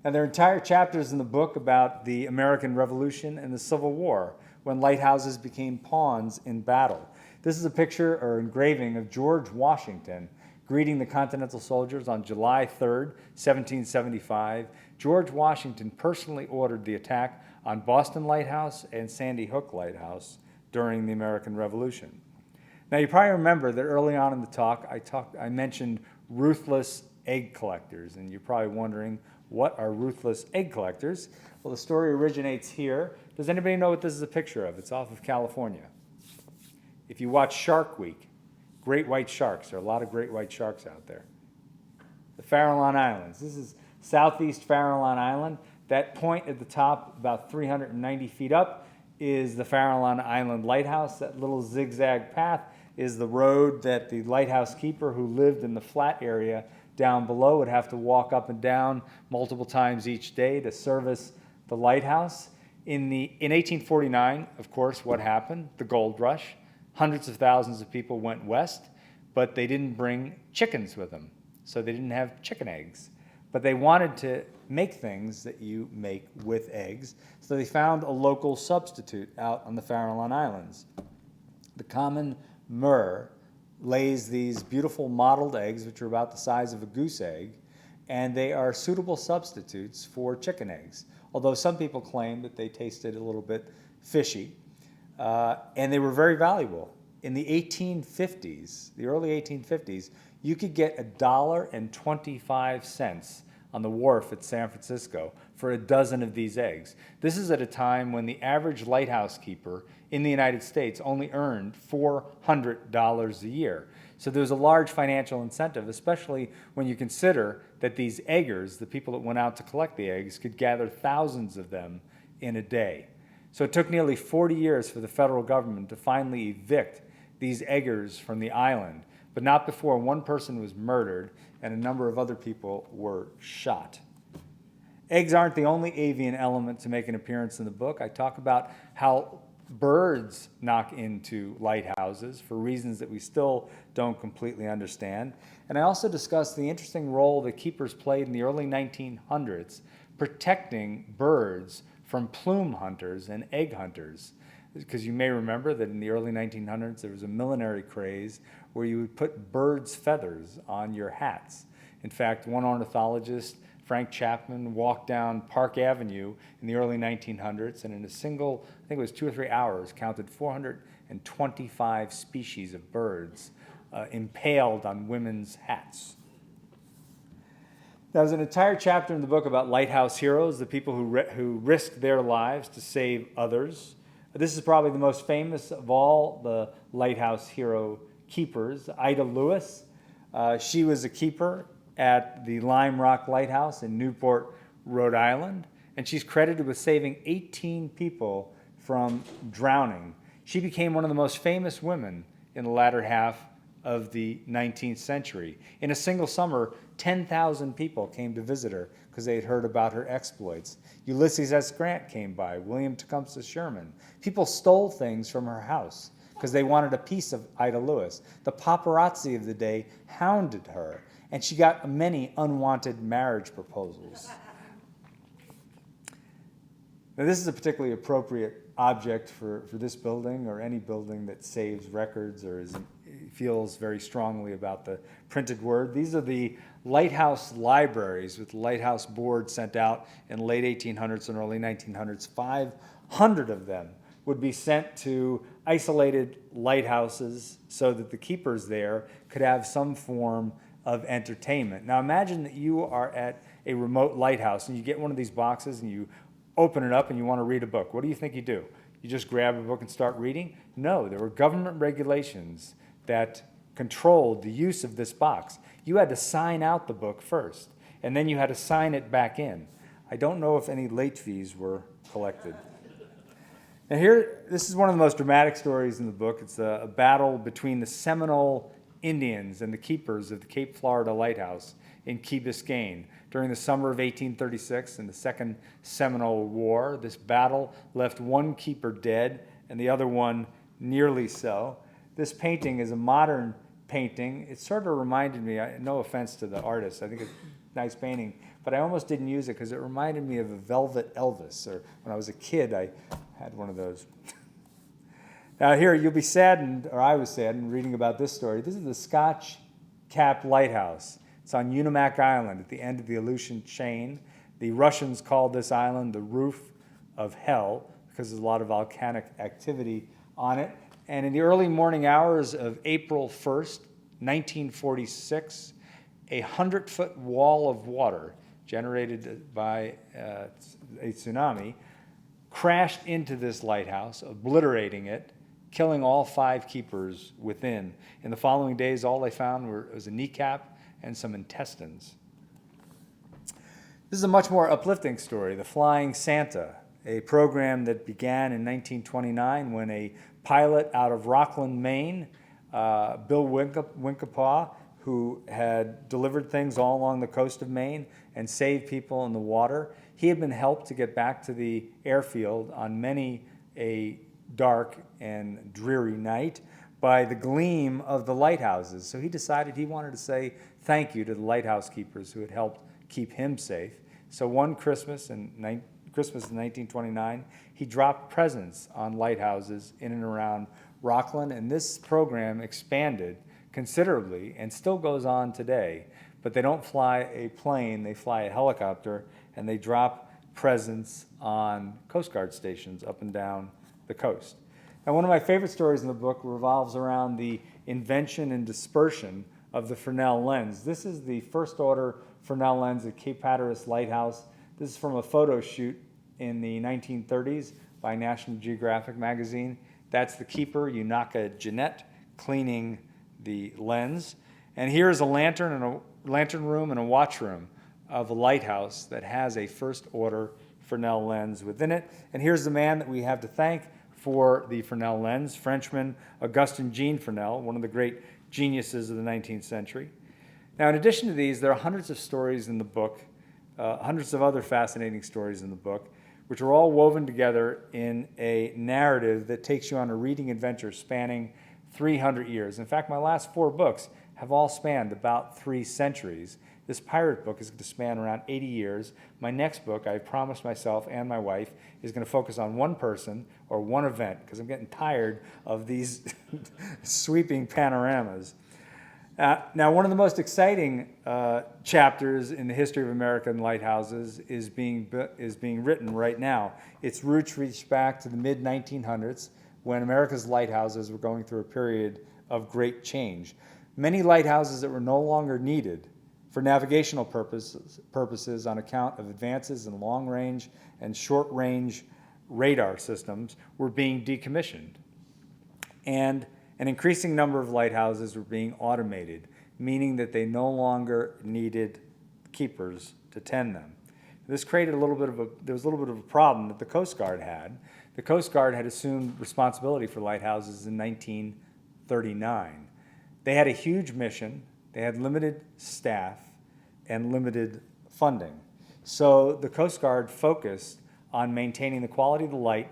Now, there are entire chapters in the book about the American Revolution and the Civil War, when lighthouses became pawns in battle. This is a picture or engraving of George Washington greeting the Continental soldiers on July 3rd, 1775. George Washington personally ordered the attack on Boston Lighthouse and Sandy Hook Lighthouse during the American Revolution. Now, you probably remember that early on in the talk, I mentioned ruthless egg collectors, and you're probably wondering, what are ruthless egg collectors? Well, the story originates here. Does anybody know what this is a picture of? It's off of California. If you watch Shark Week, great white sharks, there are a lot of great white sharks out there. The Farallon Islands. This is southeast Farallon Island. That point at the top, about 390 feet up, is the Farallon Island Lighthouse. That little zigzag path is the road that the lighthouse keeper who lived in the flat area down below would have to walk up and down multiple times each day to service the lighthouse. In 1849, of course, what happened? The gold rush. Hundreds of thousands of people went west, but they didn't bring chickens with them, so they didn't have chicken eggs. But they wanted to make things that you make with eggs, so they found a local substitute out on the Farallon Islands. The common murre lays these beautiful mottled eggs, which are about the size of a goose egg, and they are suitable substitutes for chicken eggs, although some people claim that they tasted a little bit fishy. And they were very valuable. In the 1850s, the early 1850s, you could get $1.25 on the wharf at San Francisco for a dozen of these eggs. This is at a time when the average lighthouse keeper in the United States only earned $400 a year. So there was a large financial incentive, especially when you consider that these eggers, the people that went out to collect the eggs, could gather thousands of them in a day. So it took nearly 40 years for the federal government to finally evict these eggers from the island, but not before one person was murdered and a number of other people were shot. Eggs aren't the only avian element to make an appearance in the book. I talk about how birds knock into lighthouses for reasons that we still don't completely understand. And I also discuss the interesting role that keepers played in the early 1900s protecting birds from plume hunters and egg hunters. Because you may remember that in the early 1900s, there was a millinery craze where you would put birds' feathers on your hats. In fact, one ornithologist, Frank Chapman, walked down Park Avenue in the early 1900s and in a single, I think it was 2 or 3 hours, counted 425 species of birds impaled on women's hats. There's an entire chapter in the book about lighthouse heroes, the people who risked their lives to save others. This is probably the most famous of all the lighthouse hero keepers, Ida Lewis. She was a keeper at the Lime Rock Lighthouse in Newport, Rhode Island, and she's credited with saving 18 people from drowning. She became one of the most famous women in the latter half of the 19th century. In a single summer, 10,000 people came to visit her because they had heard about her exploits. Ulysses S. Grant came by, William Tecumseh Sherman. People stole things from her house because they wanted a piece of Ida Lewis. The paparazzi of the day hounded her, and she got many unwanted marriage proposals. Now, this is a particularly appropriate object for this building or any building that saves records or feels very strongly about the printed word. These are the Lighthouse libraries with the Lighthouse board sent out in late 1800s and early 1900s. 500 of them would be sent to isolated lighthouses so that the keepers there could have some form of entertainment. Now imagine that you are at a remote lighthouse and you get one of these boxes and you open it up and you want to read a book. What do you think you do? You just grab a book and start reading? No, there were government regulations that controlled the use of this box. You had to sign out the book first, and then you had to sign it back in. I don't know if any late fees were collected. Now here, this is one of the most dramatic stories in the book. It's a battle between the Seminole Indians and the keepers of the Cape Florida Lighthouse in Key Biscayne during the summer of 1836 in the Second Seminole War. This battle left one keeper dead and the other one nearly so. This painting is a modern painting. It sort of reminded me, no offense to the artist, I think it's a nice painting, but I almost didn't use it because it reminded me of a Velvet Elvis, or when I was a kid I had one of those. Now here, you'll be saddened, or I was saddened, reading about this story. This is the Scotch Cap Lighthouse. It's on Unimak Island at the end of the Aleutian chain. The Russians called this island the roof of hell because there's a lot of volcanic activity on it. And in the early morning hours of April 1st, 1946, a 100-foot wall of water generated by a tsunami crashed into this lighthouse, obliterating it, killing all 5 keepers within. In the following days, all they found was a kneecap and some intestines. This is a much more uplifting story, The Flying Santa, a program that began in 1929 when a pilot out of Rockland, Maine, Bill Winkapaw, who had delivered things all along the coast of Maine and saved people in the water, he had been helped to get back to the airfield on many a dark and dreary night by the gleam of the lighthouses. So he decided he wanted to say thank you to the lighthouse keepers who had helped keep him safe. So one Christmas in 1929, he dropped presents on lighthouses in and around Rockland, and this program expanded considerably and still goes on today. But they don't fly a plane, they fly a helicopter, and they drop presents on Coast Guard stations up and down the coast. Now, one of my favorite stories in the book revolves around the invention and dispersion of the Fresnel lens. This is the first order Fresnel lens at Cape Hatteras Lighthouse. This is from a photo shoot in the 1930s by National Geographic magazine. That's the keeper, Unaka Jeanette, cleaning the lens. And here's a lantern and a lantern room and a watch room of a lighthouse that has a first order Fresnel lens within it. And here's the man that we have to thank for the Fresnel lens, Frenchman Augustin Jean Fresnel, one of the great geniuses of the 19th century. Now, in addition to these, there are hundreds of stories in the book, hundreds of other fascinating stories in the book, which are all woven together in a narrative that takes you on a reading adventure spanning 300 years. In fact, my last 4 books have all spanned about 3 centuries. This pirate book is going to span around 80 years. My next book, I promised myself and my wife, is going to focus on one person or one event, because I'm getting tired of these sweeping panoramas. Now, one of the most exciting chapters in the history of American lighthouses is being written right now. Its roots reach back to the mid-1900s, when America's lighthouses were going through a period of great change. Many lighthouses that were no longer needed for navigational purposes on account of advances in long-range and short-range radar systems were being decommissioned. And an increasing number of lighthouses were being automated, meaning that they no longer needed keepers to tend them. This created there was a little bit of a problem that the Coast Guard had. The Coast Guard had assumed responsibility for lighthouses in 1939. They had a huge mission, they had limited staff, and limited funding. So the Coast Guard focused on maintaining the quality of the light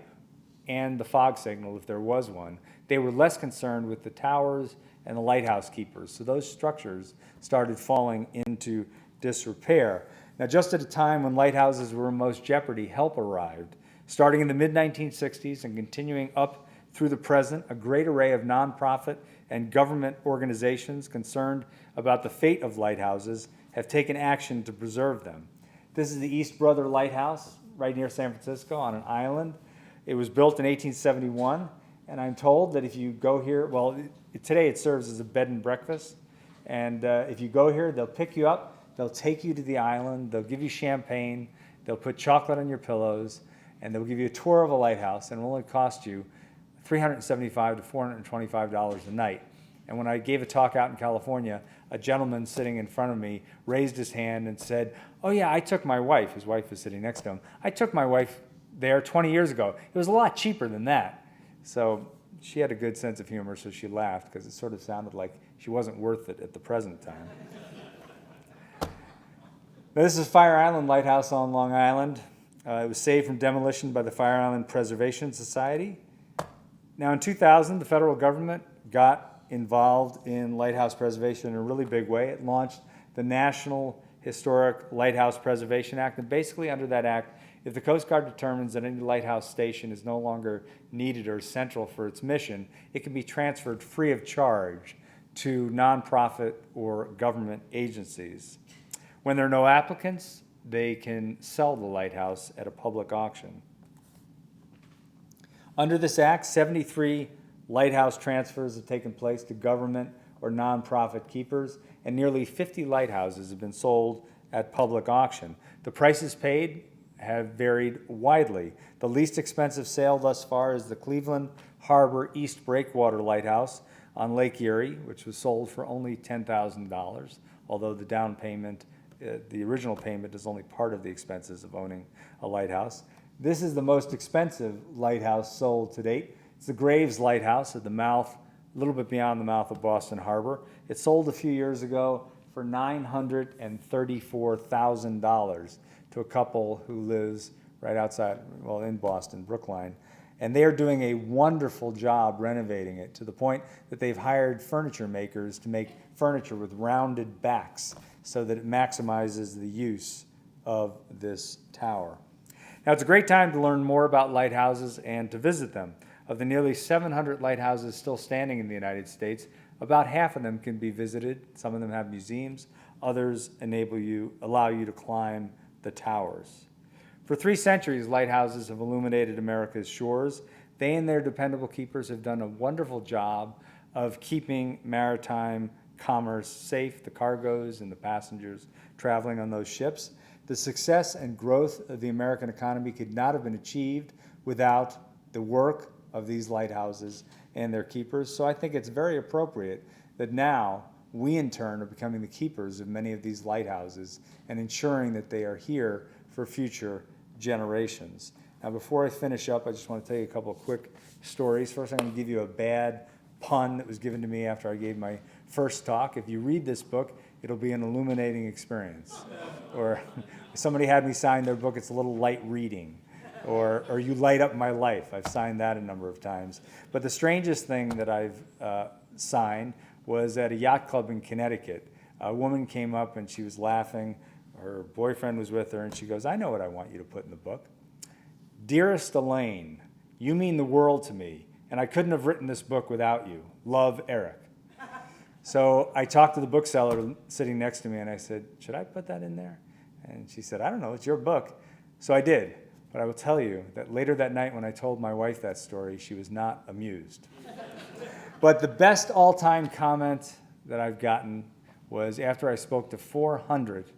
and the fog signal, if there was one. They were less concerned with the towers and the lighthouse keepers. So those structures started falling into disrepair. Now, just at a time when lighthouses were in most jeopardy, help arrived. Starting in the mid-1960s and continuing up through the present, a great array of nonprofit and government organizations concerned about the fate of lighthouses have taken action to preserve them. This is the East Brother Lighthouse right near San Francisco on an island. It was built in 1871, and I'm told that if you go here, well, today it serves as a bed and breakfast, and if you go here, they'll pick you up, they'll take you to the island, they'll give you champagne, they'll put chocolate on your pillows, and they'll give you a tour of a lighthouse, and it will only cost you $375 to $425 a night. And when I gave a talk out in California, a gentleman sitting in front of me raised his hand and said, "Oh yeah, I took my wife," his wife was sitting next to him, "I took my wife there 20 years ago. It was a lot cheaper than that." So she had a good sense of humor, so she laughed because it sort of sounded like she wasn't worth it at the present time. Now, this is Fire Island Lighthouse on Long Island. It was saved from demolition by the Fire Island Preservation Society. Now, in 2000, the federal government got involved in lighthouse preservation in a really big way. It launched the National Historic Lighthouse Preservation Act, and basically under that act, if the Coast Guard determines that any lighthouse station is no longer needed or central for its mission, it can be transferred free of charge to nonprofit or government agencies. When there are no applicants, they can sell the lighthouse at a public auction. Under this act, 73 lighthouse transfers have taken place to government or nonprofit keepers, and nearly 50 lighthouses have been sold at public auction. The prices paid have varied widely. The least expensive sale thus far is the Cleveland Harbor East Breakwater Lighthouse on Lake Erie, which was sold for only $10,000, although the down payment, the original payment, is only part of the expenses of owning a lighthouse. This is the most expensive lighthouse sold to date. It's the Graves Lighthouse at the mouth, a little bit beyond the mouth of Boston Harbor. It sold a few years ago for $934,000 to a couple who lives right outside, well, in Boston, Brookline. And they are doing a wonderful job renovating it to the point that they've hired furniture makers to make furniture with rounded backs so that it maximizes the use of this tower. Now, it's a great time to learn more about lighthouses and to visit them. Of the nearly 700 lighthouses still standing in the United States, about half of them can be visited. Some of them have museums. Others allow you to climb the towers. For 3 centuries, lighthouses have illuminated America's shores. They and their dependable keepers have done a wonderful job of keeping maritime commerce safe, the cargoes and the passengers traveling on those ships. The success and growth of the American economy could not have been achieved without the work of these lighthouses and their keepers. So I think it's very appropriate that now we in turn are becoming the keepers of many of these lighthouses and ensuring that they are here for future generations. Now, before I finish up, I just want to tell you a couple of quick stories. First, I'm going to give you a bad pun that was given to me after I gave my first talk. If you read this book, it'll be an illuminating experience. Or somebody had me sign their book, it's a little light reading. Or you light up my life. I've signed that a number of times. But the strangest thing that I've signed was at a yacht club in Connecticut. A woman came up and she was laughing. Her boyfriend was with her, and she goes, "I know what I want you to put in the book. Dearest Elaine, you mean the world to me, and I couldn't have written this book without you. Love, Eric." So I talked to the bookseller sitting next to me, and I said, "Should I put that in there?" And she said, "I don't know, it's your book." So I did. But I will tell you that later that night when I told my wife that story, she was not amused. But the best all-time comment that I've gotten was after I spoke to 400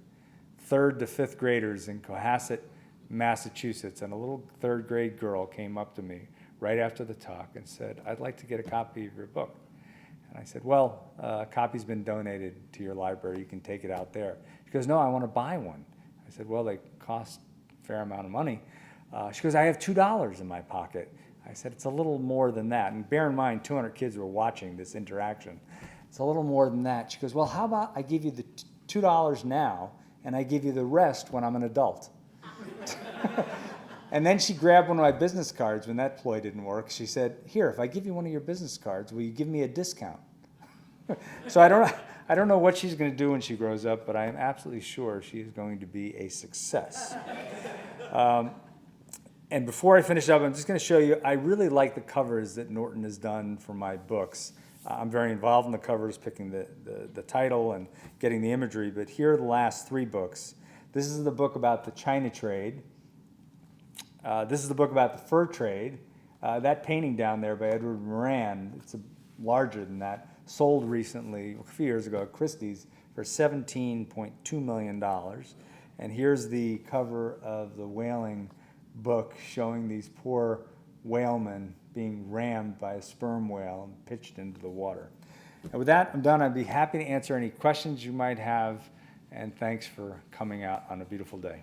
third to fifth graders in Cohasset, Massachusetts, and a little third grade girl came up to me right after the talk and said, "I'd like to get a copy of your book." And I said, "Well, a copy's been donated to your library. You can take it out there." She goes, "No, I want to buy one." I said, "Well, they cost a fair amount of money." She goes, "I have $2 in my pocket." I said, "It's a little more than that." And bear in mind, 200 kids were watching this interaction. It's a little more than that. She goes, well, how about I give you the $2 now, and I give you the rest when I'm an adult. And then she grabbed one of my business cards when that ploy didn't work. She said, here, if I give you one of your business cards, will you give me a discount? So I don't know what she's going to do when she grows up, but I am absolutely sure she is going to be a success. And before I finish up, I'm just going to show you, I really like the covers that Norton has done for my books. I'm very involved in the covers, picking the title and getting the imagery, but here are the last 3 books. This is the book about the China trade. This is the book about the fur trade. That painting down there by Edward Moran, it's larger than that, sold recently, a few years ago at Christie's for $17.2 million. And here's the cover of the whaling book showing these poor whalemen being rammed by a sperm whale and pitched into the water. And with that, I'm done. I'd be happy to answer any questions you might have, and thanks for coming out on a beautiful day.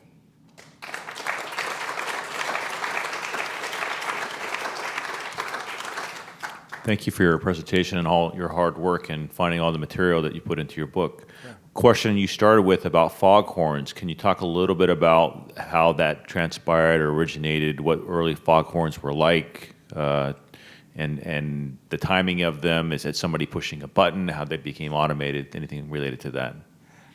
Thank you for your presentation and all your hard work and finding all the material that you put into your book. Yeah. Question you started with about foghorns. Can you talk a little bit about how that transpired or originated, what early foghorns were like, and the timing of them? Is it somebody pushing a button, how they became automated, anything related to that?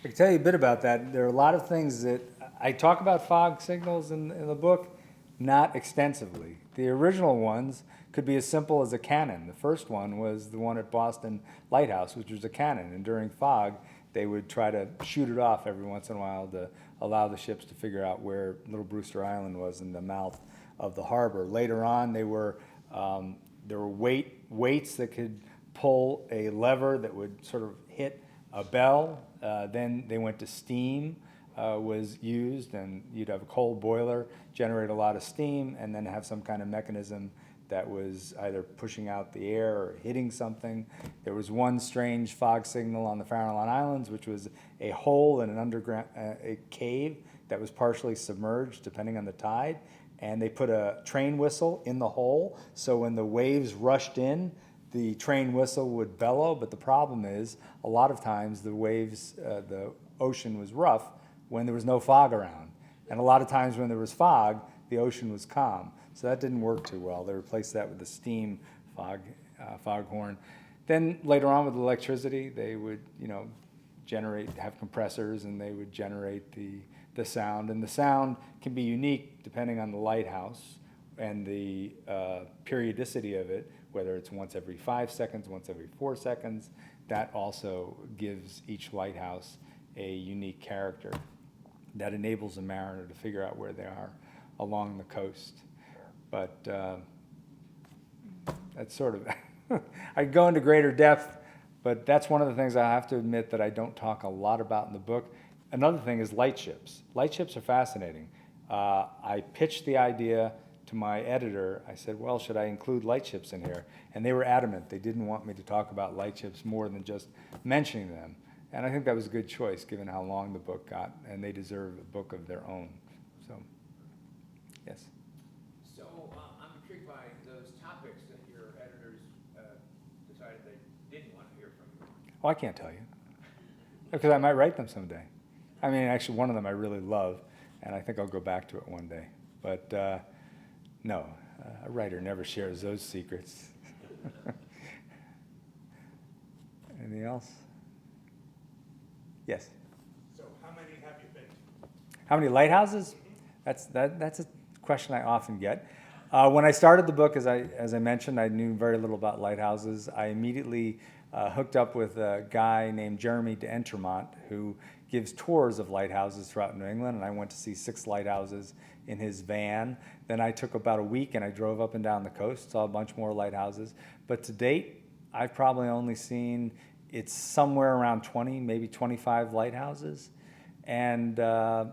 I can tell you a bit about that. There are a lot of things that I talk about fog signals in the book, not extensively. The original ones could be as simple as a cannon. The first one was the one at Boston Lighthouse, which was a cannon, and during fog, they would try to shoot it off every once in a while to allow the ships to figure out where Little Brewster Island was in the mouth of the harbor. Later on, there were weights that could pull a lever that would sort of hit a bell. Then they went to steam was used, and you'd have a coal boiler, generate a lot of steam, and then have some kind of mechanism that was either pushing out the air or hitting something. There was one strange fog signal on the Farallon Islands, which was a hole in an underground a cave that was partially submerged, depending on the tide. And they put a train whistle in the hole, so when the waves rushed in, the train whistle would bellow. But the problem is, a lot of times the waves, the ocean was rough when there was no fog around. And a lot of times when there was fog, the ocean was calm. So that didn't work too well. They replaced that with the steam foghorn. Then later on with electricity, they would, have compressors, and they would generate the sound. And the sound can be unique depending on the lighthouse and the periodicity of it, whether it's once every 5 seconds, once every 4 seconds. That also gives each lighthouse a unique character that enables a mariner to figure out where they are along the coast. But that's sort of, I go into greater depth, but that's one of the things I have to admit that I don't talk a lot about in the book. Another thing is lightships. Lightships are fascinating. I pitched the idea to my editor. I said, well, should I include lightships in here? And they were adamant. They didn't want me to talk about lightships more than just mentioning them. And I think that was a good choice, given how long the book got, and they deserve a book of their own. So, yes. So I'm intrigued by those topics that your editors decided they didn't want to hear from you. Well, I can't tell you, because I might write them someday. I mean, actually, one of them I really love, and I think I'll go back to it one day. But no, a writer never shares those secrets. Anything else? Yes. So how many have you been to? How many lighthouses? That's a question I often get. When I started the book, as I mentioned, I knew very little about lighthouses. I immediately hooked up with a guy named Jeremy d'Entremont, who gives tours of lighthouses throughout New England, and I went to see 6 lighthouses in his van. Then I took about a week and I drove up and down the coast, saw a bunch more lighthouses. But to date, I've probably only seen, it's somewhere around 20, maybe 25 lighthouses. And the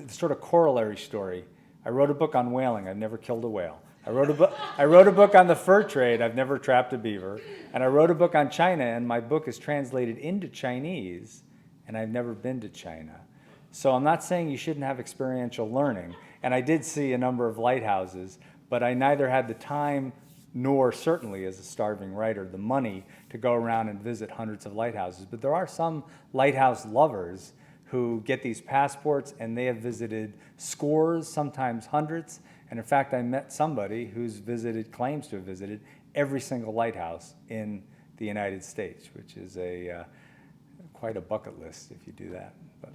sort of corollary story, I wrote a book on whaling. I've never killed a whale. I wrote a book on the fur trade. I've never trapped a beaver. And I wrote a book on China, and my book is translated into Chinese, and I've never been to China. So I'm not saying you shouldn't have experiential learning. And I did see a number of lighthouses, but I neither had the time nor certainly as a starving writer the money to go around and visit hundreds of lighthouses. But there are some lighthouse lovers who get these passports, and they have visited scores, sometimes hundreds. And in fact, I met somebody who's claims to have visited every single lighthouse in the United States, which is quite a bucket list if you do that. But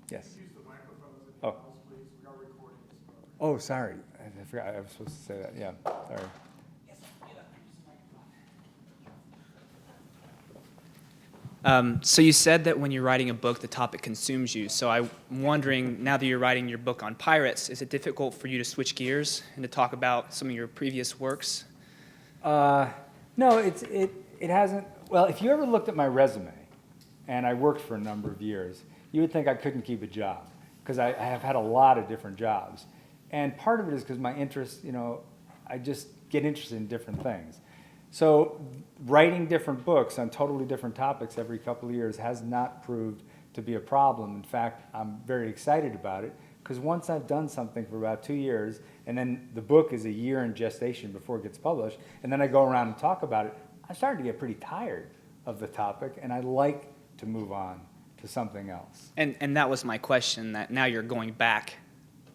yes. Use the microphones in Oh. your house, please. We are recording this. Oh, sorry. I forgot. I was supposed to say that. Yeah. Sorry. So you said that when you're writing a book, the topic consumes you. So I'm wondering, now that you're writing your book on pirates, is it difficult for you to switch gears and to talk about some of your previous works? No, it hasn't. Well, if you ever looked at my resume, and I worked for a number of years, you would think I couldn't keep a job, because I have had a lot of different jobs. And part of it is because my interest, I just get interested in different things. So writing different books on totally different topics every couple of years has not proved to be a problem. In fact, I'm very excited about it, because once I've done something for about 2 years, and then the book is a year in gestation before it gets published, and then I go around and talk about it, I'm starting to get pretty tired of the topic, and I like to move on to something else. And that was my question, that now you're going back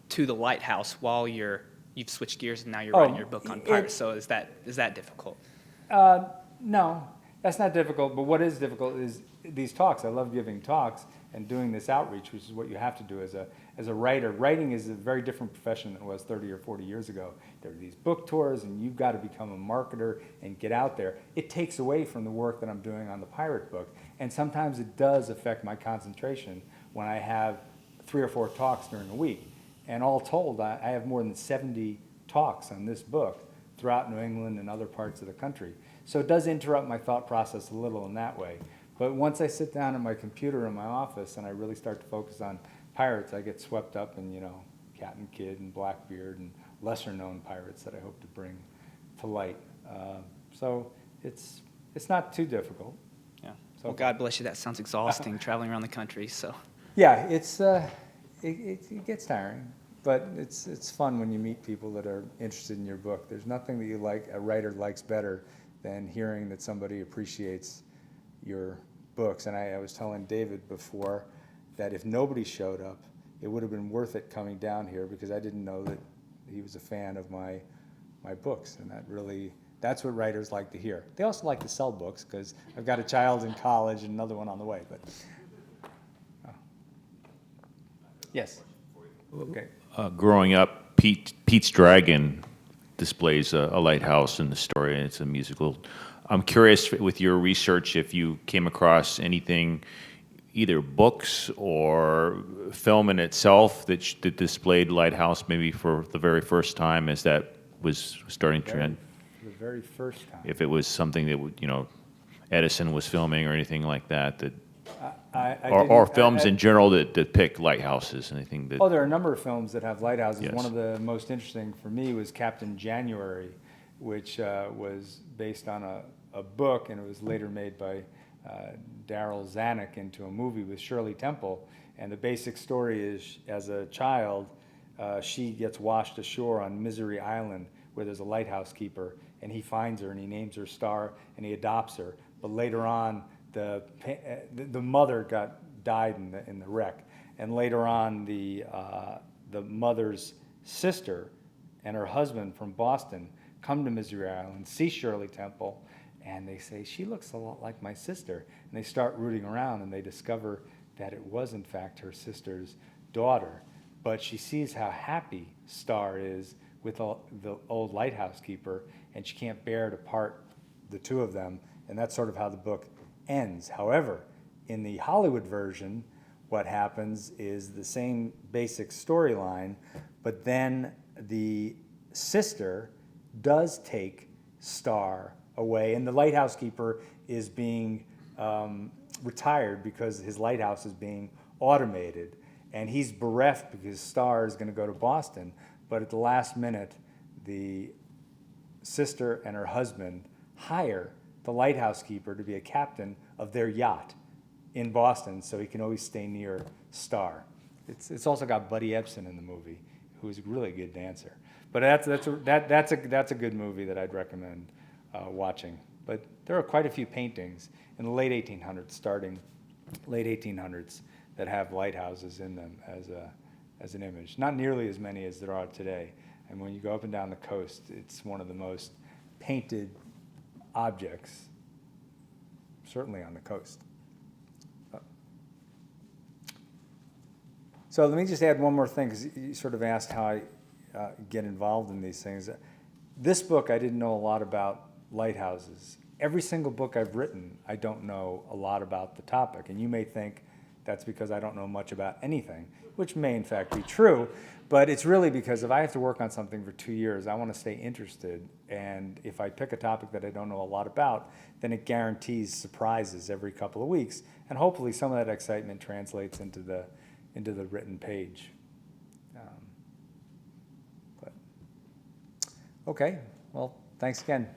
to the Lighthouse while you've switched gears and now you're writing your book on pirates. So is that difficult? No, that's not difficult, but what is difficult is these talks. I love giving talks and doing this outreach, which is what you have to do as a writer. Writing is a very different profession than it was 30 or 40 years ago. There are these book tours, and you've got to become a marketer and get out there. It takes away from the work that I'm doing on the pirate book, and sometimes it does affect my concentration when I have 3 or 4 talks during a week. And all told, I have more than 70 talks on this book throughout New England and other parts of the country. So it does interrupt my thought process a little in that way. But once I sit down at my computer in my office and I really start to focus on pirates, I get swept up in, Captain Kidd and Blackbeard and lesser-known pirates that I hope to bring to light. So it's not too difficult. Yeah. So Well, God bless you. That sounds exhausting, traveling around the country. So. Yeah, it gets tiring, but it's fun when you meet people that are interested in your book. There's nothing that a writer likes better than hearing that somebody appreciates your books. And I was telling David before that if nobody showed up, it would have been worth it coming down here, because I didn't know that he was a fan of my books, and that's what writers like to hear. They also like to sell books, because I've got a child in college and another one on the way. But yes. Okay. Growing up, Pete's Dragon displays a lighthouse in the story, and it's a musical. I'm curious, with your research, if you came across anything, either books or film in itself that displayed Lighthouse maybe for the very first time as that was starting to trend. For the very first time. If it was something that Edison was filming or anything like that, or films in general that depict lighthouses, anything that. Oh, there are a number of films that have lighthouses. Yes. One of the most interesting for me was Captain January, which was based on a book, and it was later made by Daryl Zanuck into a movie with Shirley Temple. And the basic story is, as a child, she gets washed ashore on Misery Island, where there's a lighthouse keeper, and he finds her and he names her Star and he adopts her. But later on, the mother died in the wreck, and later on the mother's sister and her husband from Boston come to Misery Island, see Shirley Temple, and they say, she looks a lot like my sister. And they start rooting around, and they discover that it was, in fact, her sister's daughter. But she sees how happy Star is with the old lighthouse keeper, and she can't bear to part the two of them, and that's sort of how the book ends. However, in the Hollywood version, what happens is the same basic storyline, but then the sister does take Star away, and the lighthouse keeper is being retired because his lighthouse is being automated, and he's bereft because Star is going to go to Boston. But at the last minute, the sister and her husband hire the lighthouse keeper to be a captain of their yacht in Boston, so he can always stay near Star. It's also got Buddy Ebsen in the movie, who is a really good dancer. But that's a good movie that I'd recommend watching. But there are quite a few paintings in the late 1800s, starting late 1800s, that have lighthouses in them as an image. Not nearly as many as there are today. And when you go up and down the coast, it's one of the most painted objects, certainly on the coast. So let me just add one more thing, because you sort of asked how I get involved in these things. This book, I didn't know a lot about lighthouses. Every single book I've written, I don't know a lot about the topic. And you may think that's because I don't know much about anything, which may in fact be true. But it's really because if I have to work on something for 2 years, I want to stay interested. And if I pick a topic that I don't know a lot about, then it guarantees surprises every couple of weeks. And hopefully some of that excitement translates into the written page. Okay, well, thanks again.